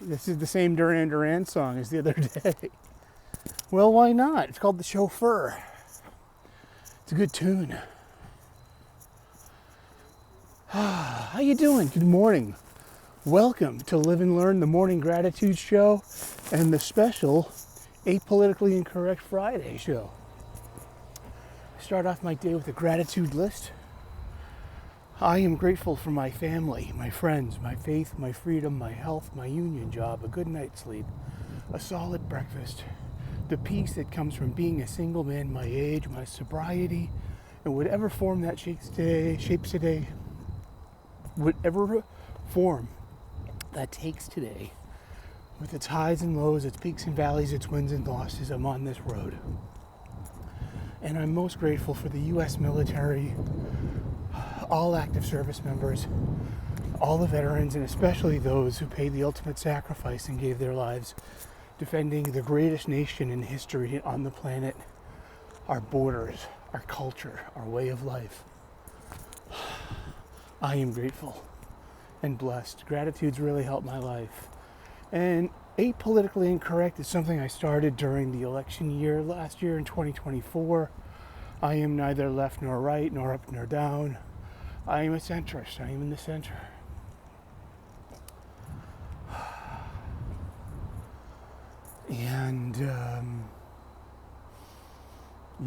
This is the same Duran Duran song as the other day. Well, why not? It's called The Chauffeur. It's a good tune. How you doing? Good morning. Welcome to Live and Learn, the Morning Gratitude Show and the special Apolitically Incorrect Friday show. I start off my day with a gratitude list. I am grateful for my family, my friends, my faith, my freedom, my health, my union job, a good night's sleep, a solid breakfast, the peace that comes from being a single man my age, my sobriety, and whatever form that shapes today, whatever form that takes today, with its highs and lows, its peaks and valleys, its wins and losses, I'm on this road. And I'm most grateful for the U.S. military, all active service members, all the veterans, and especially those who paid the ultimate sacrifice and gave their lives defending the greatest nation in history on the planet, our borders, our culture, our way of life. I am grateful and blessed. Gratitude's really helped my life. And Apolitically Incorrect is something I started during the election year last year in 2024. I am neither left nor right, nor up nor down. I am a centrist. I am in the center. And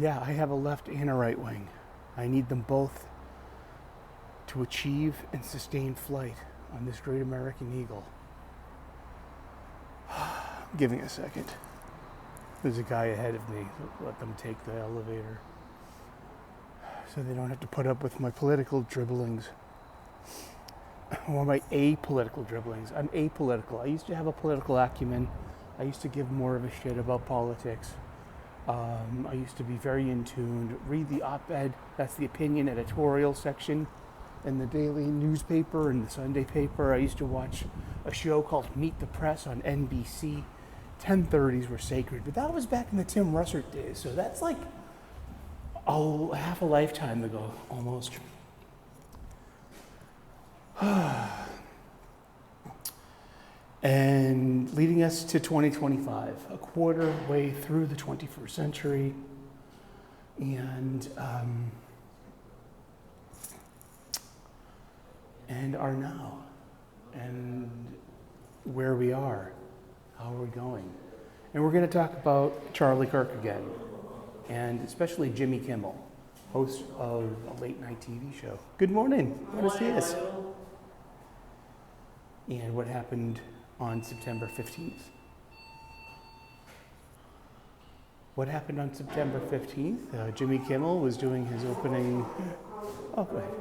I have a left and a right wing. I need them both to achieve and sustain flight on this great American eagle. Give me a second. There's a guy ahead of me. Let them take the elevator so they don't have to put up with my political dribblings. Or my apolitical dribblings. I'm apolitical. I used to have a political acumen. I used to give more of a shit about politics. I used to be very in tune. Read the op-ed, that's the opinion editorial section in the daily newspaper and the Sunday paper. I used to watch a show called Meet the Press on NBC. 10:30s were sacred, but that was back in the Tim Russert days, so that's like half a lifetime ago, almost. And leading us to 2025, a quarter way through the 21st century, and our now, and where we are, how are we going. And we're going to talk about Charlie Kirk again, and especially Jimmy Kimmel, host of a late night TV show. Good morning. Good to see us. And what happened on September 15th? What happened on September 15th? Jimmy Kimmel was doing his opening. Oh, go ahead.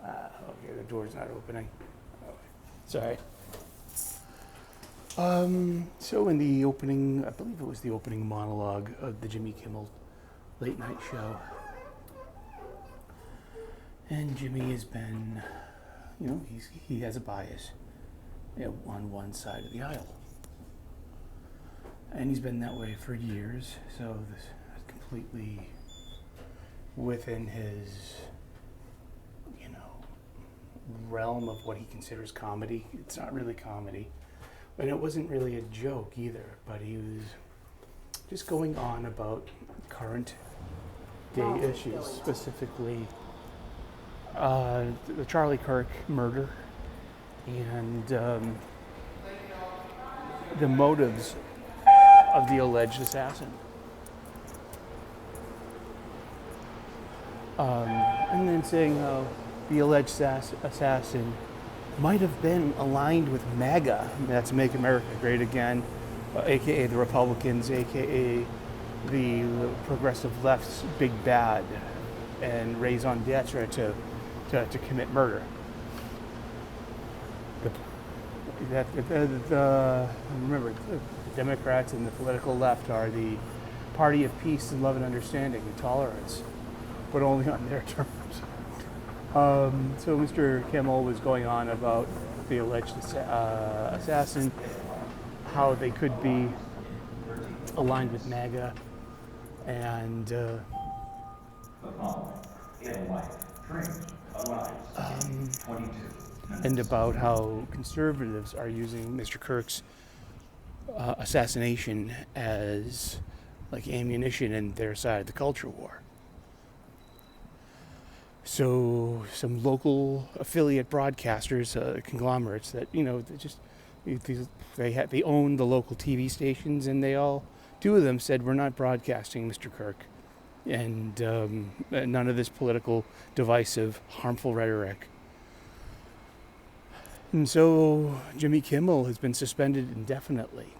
Okay, the door's not opening. Okay. Sorry. So in the opening, I believe it was the opening monologue of the Jimmy Kimmel late night show. And Jimmy has been, he has a bias on one side of the aisle. And he's been that way for years, so this is completely within his, realm of what he considers comedy. It's not really comedy. And it wasn't really a joke either, but he was just going on about current day issues, specifically the Charlie Kirk murder and the motives of the alleged assassin. And then saying how the alleged assassin might have been aligned with MAGA, that's Make America Great Again, aka the Republicans, aka the progressive left's big bad, and raison d'etre to commit murder. Remember, the Democrats and the political left are the party of peace and love and understanding and tolerance, but only on their terms. So Mr. Kimmel was going on about the alleged assassin, how they could be aligned with MAGA, and and about how conservatives are using Mr. Kirk's assassination as like ammunition in their side of the culture war. So some local affiliate broadcasters, conglomerates that they own the local TV stations, and two of them said, we're not broadcasting Mr. Kirk, and none of this political, divisive, harmful rhetoric. And so Jimmy Kimmel has been suspended indefinitely,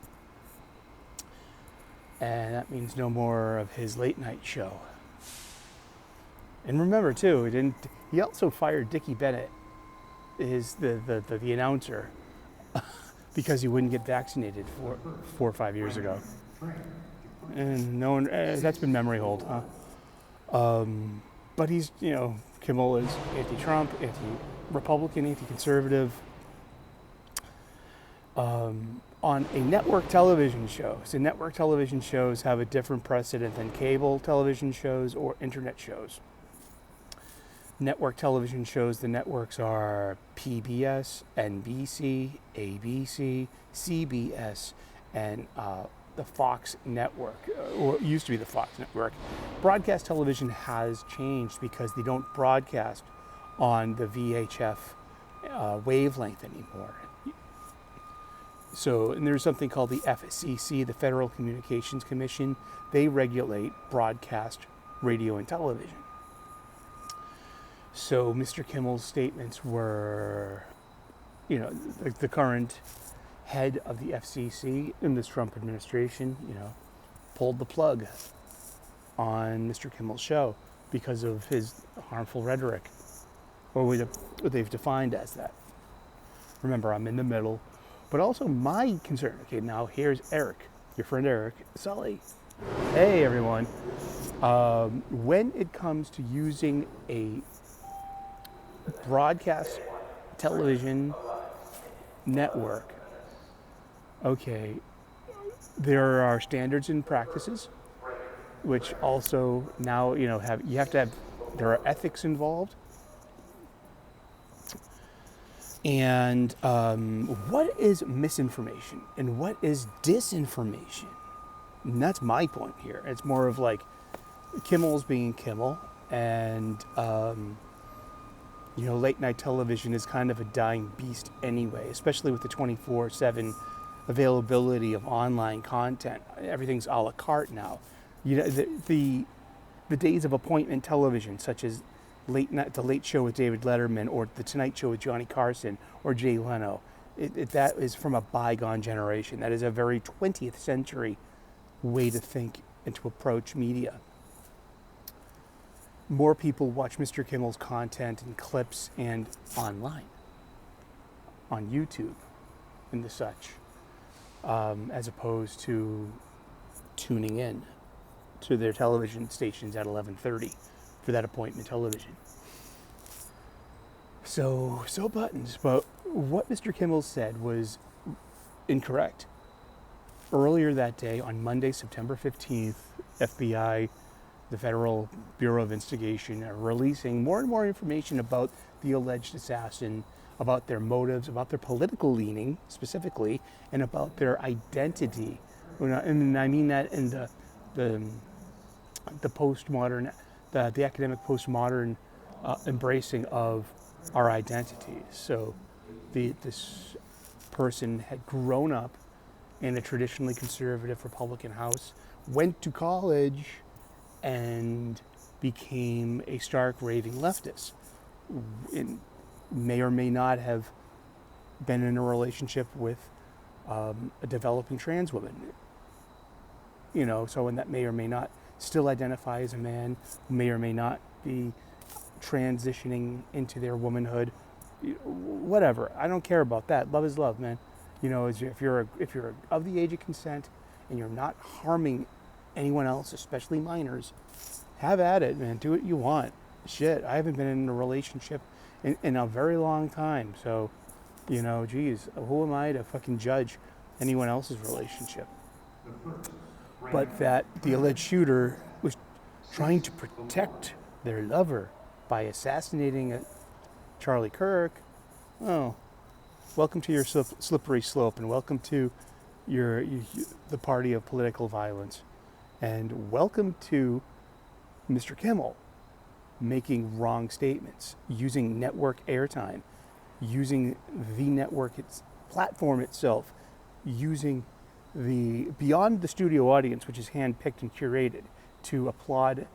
and that means no more of his late night show. And remember too, he also fired Dickie Bennett, the announcer, because he wouldn't get vaccinated 4 or 5 years ago. And no one, that's been memory hold, huh? But he's, Kimmel is anti-Trump, anti-Republican, anti-conservative. On a network television show. So network television shows have a different precedent than cable television shows or internet shows. Network television shows, the networks are PBS, NBC, ABC, CBS, and the Fox network, or it used to be the Fox network. Broadcast television has changed because they don't broadcast on the VHF wavelength anymore. So, and there's something called the FCC, the Federal Communications Commission. They regulate broadcast radio and television. So Mr. Kimmel's statements were, the current head of the FCC in this Trump administration, pulled the plug on Mr. Kimmel's show because of his harmful rhetoric, or what they've defined as that. Remember, I'm in the middle. But also my concern, okay, now here's Eric, your friend Eric, Sully. Hey everyone. When it comes to using a broadcast television network, okay, there are standards and practices, which also now, there are ethics involved. And what is misinformation and what is disinformation? And that's my point here. It's more of like Kimmel's being Kimmel, and late night television is kind of a dying beast anyway, especially with the 24/7 availability of online content. Everything's a la carte now. The days of appointment television, such as the Late Show with David Letterman, or the Tonight Show with Johnny Carson, or Jay Leno, that is from a bygone generation. That is a very 20th century way to think and to approach media. More people watch Mr. Kimmel's content and clips and online, on YouTube and the such, as opposed to tuning in to their television stations at 11:30 for that appointment television. So buttons, but what Mr. Kimmel said was incorrect. Earlier that day, on Monday, September 15th, FBI, the Federal Bureau of Investigation, are releasing more and more information about the alleged assassin, about their motives, about their political leaning specifically, and about their identity. And I mean that in the postmodern, the academic postmodern embracing of our identities. So this person had grown up in a traditionally conservative Republican house, went to college, and became a stark raving leftist. And may or may not have been in a relationship with a developing trans woman. So, and that may or may not still identify as a man, may or may not be transitioning into their womanhood, whatever. I don't care about that. Love is love, man. If you're of the age of consent and you're not harming anyone else, especially minors, have at it, man. Do what you want. Shit, I haven't been in a relationship in a very long time, so geez, who am I to fucking judge anyone else's relationship? But that the alleged shooter was trying to protect their lover by assassinating Charlie Kirk, Oh, welcome to your slippery slope, and welcome to the party of political violence, and welcome to Mr. Kimmel making wrong statements, using network airtime, using the network platform itself, using the beyond the studio audience, which is handpicked and curated, to applaud.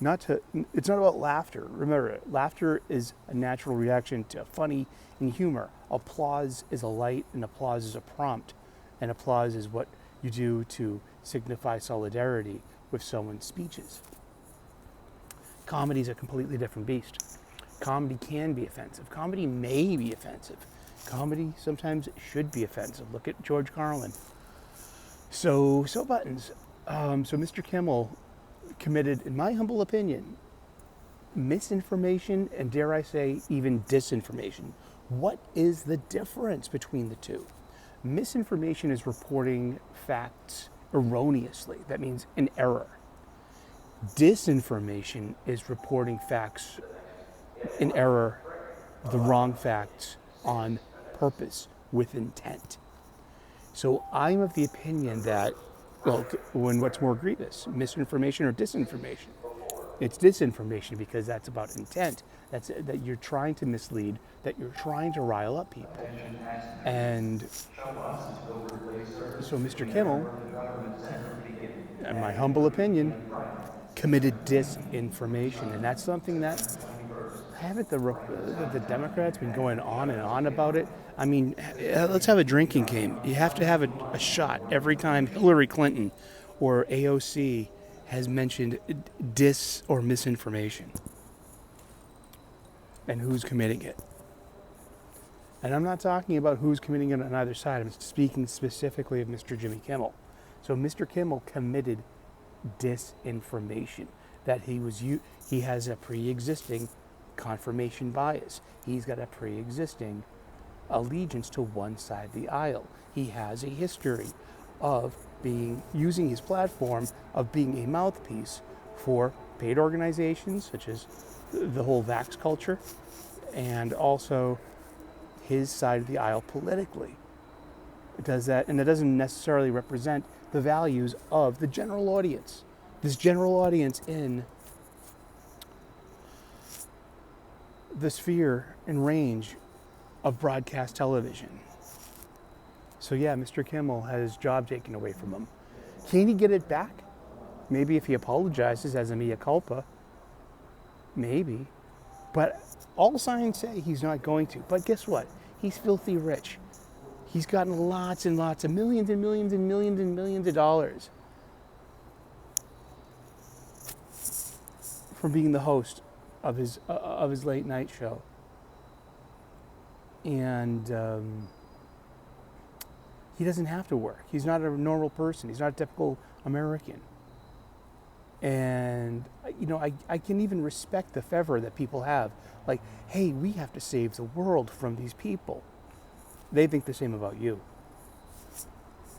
It's not about laughter. Remember, laughter is a natural reaction to funny and humor. Applause is a light, and applause is a prompt, and applause is what you do to signify solidarity with someone's speeches. Comedy is a completely different beast. Comedy can be offensive. Comedy may be offensive. Comedy sometimes should be offensive. Look at George Carlin. So buttons. So Mr. Kimmel committed, in my humble opinion, misinformation and, dare I say, even disinformation. What is the difference between the two? Misinformation is reporting facts erroneously. That means in error. Disinformation is reporting facts in error, the wrong facts, on purpose, with intent. So I'm of the opinion that, well, when what's more grievous, misinformation or disinformation? It's disinformation, because that's about intent. That you're trying to mislead, that you're trying to rile up people. And so Mr. Kimmel, in my humble opinion, committed disinformation. And that's something that haven't the Democrats been going on and on about it? I mean, let's have a drinking game. You have to have a shot every time Hillary Clinton or AOC has mentioned dis or misinformation, and who's committing it. And I'm not talking about who's committing it on either side. I'm speaking specifically of Mr. Jimmy Kimmel. So Mr. Kimmel committed disinformation, that he has a pre-existing confirmation bias. He's got a pre-existing allegiance to one side of the aisle. He has a history of using his platform of being a mouthpiece for paid organizations such as the whole vax culture, and also his side of the aisle politically. It does that, and it doesn't necessarily represent the values of the general audience. This general audience in the sphere and range of broadcast television. So yeah, Mr. Kimmel had his job taken away from him. Can he get it back? Maybe if he apologizes as a mea culpa. Maybe. But all signs say he's not going to. But guess what? He's filthy rich. He's gotten lots and lots of millions and millions and millions and millions of dollars from being the host of his late night show. And he doesn't have to work. He's not a normal person. He's not a typical American. And, I can even respect the fervor that people have. Like, hey, we have to save the world from these people. They think the same about you.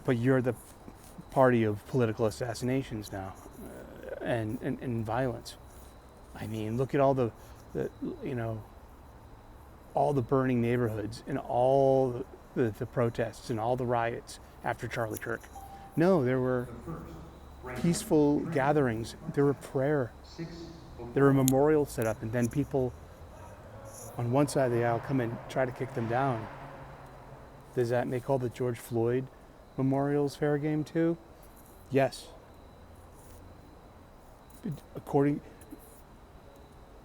But you're the party of political assassinations now, and violence. I mean, look at all all the burning neighborhoods and all the protests and all the riots after Charlie Kirk. No, there were peaceful gatherings. There were prayer. There were memorials set up, and then people on one side of the aisle come and try to kick them down. Does that make all the George Floyd memorials fair game too? Yes.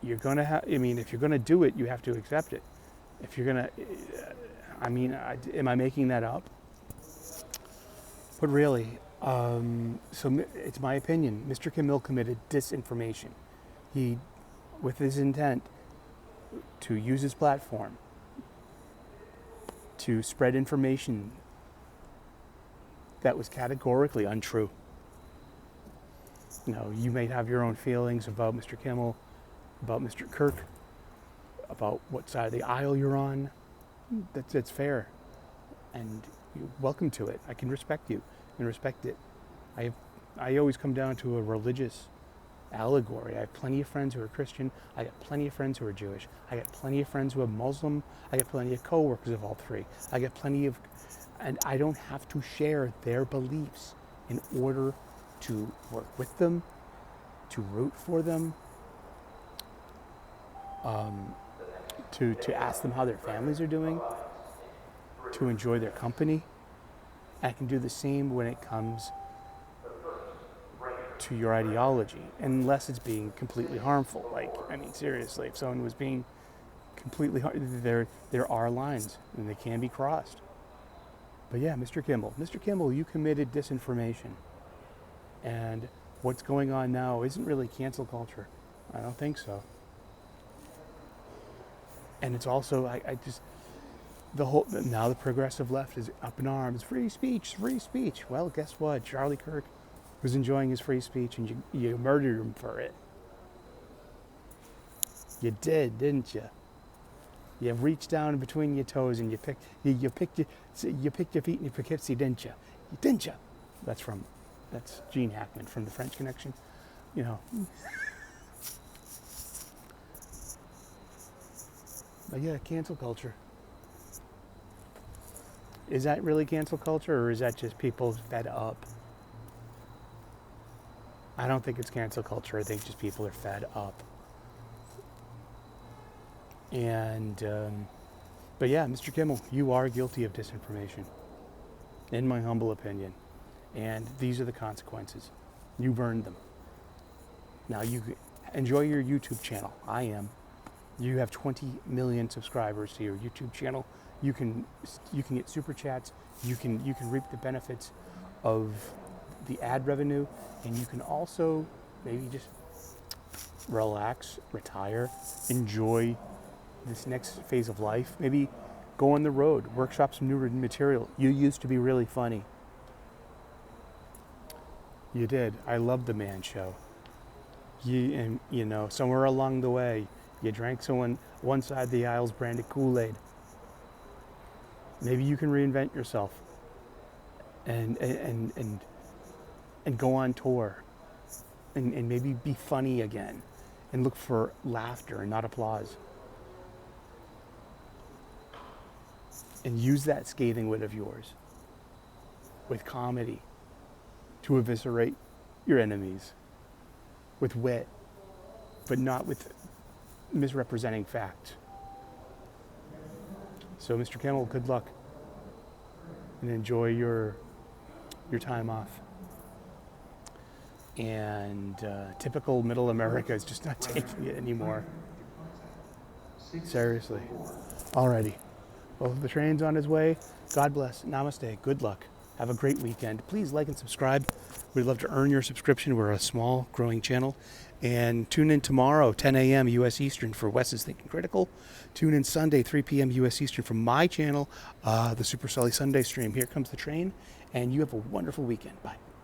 You're gonna have. I mean, if you're gonna do it, you have to accept it. If you're gonna, am I making that up? But really, so it's my opinion. Mr. Kimmel committed disinformation. He, with his intent to use his platform to spread information that was categorically untrue. You may have your own feelings about Mr. Kimmel, about Mr. Kirk, about what side of the aisle you're on. That's fair, and you're welcome to it. I can respect you and respect it. I always come down to a religious allegory. I have plenty of friends who are Christian. I got plenty of friends who are Jewish. I got plenty of friends who are Muslim. I got plenty of coworkers of all three. I got plenty of, and I don't have to share their beliefs in order to work with them, to root for them, to ask them how their families are doing, to enjoy their company. I can do the same when it comes to your ideology, unless it's being completely harmful. Like, I mean, seriously, if someone was being completely there are lines and they can be crossed. But yeah, Mr. Kimmel, you committed disinformation. And what's going on now isn't really cancel culture. I don't think so. And it's also, I just, now the progressive left is up in arms. Free speech, free speech. Well, guess what? Charlie Kirk was enjoying his free speech and you murdered him for it. You did, didn't you? You reached down between your toes and you picked your feet in your Poughkeepsie, didn't you? Didn't you? That's Gene Hackman from The French Connection. You know. But yeah, cancel culture. Is that really cancel culture, or is that just people fed up? I don't think it's cancel culture. I think just people are fed up. And, but yeah, Mr. Kimmel, you are guilty of disinformation, in my humble opinion. And these are the consequences. You've earned them. Now you enjoy your YouTube channel. I am. You have 20 million subscribers to your YouTube channel. You can get super chats. You can reap the benefits of the ad revenue, and you can also maybe just relax, retire, enjoy this next phase of life. Maybe go on the road, workshop some new material. You used to be really funny. You did. I loved the Man Show. Somewhere along the way, you drank one side of the aisle's branded Kool-Aid. Maybe you can reinvent yourself and go on tour and maybe be funny again and look for laughter and not applause. And use that scathing wit of yours with comedy to eviscerate your enemies, with wit, but not with misrepresenting facts. So, Mr. Kimmel, good luck and enjoy your time off. And typical middle America is just not taking it anymore. Seriously. Alrighty. Well, the train's on its way. God bless. Namaste. Good luck. Have a great weekend. Please like and subscribe. We'd love to earn your subscription. We're a small, growing channel. And tune in tomorrow, 10 a.m. U.S. Eastern for Wes's Thinking Critical. Tune in Sunday, 3 p.m. U.S. Eastern for my channel, the Super Sully Sunday stream. Here comes the train, and you have a wonderful weekend. Bye.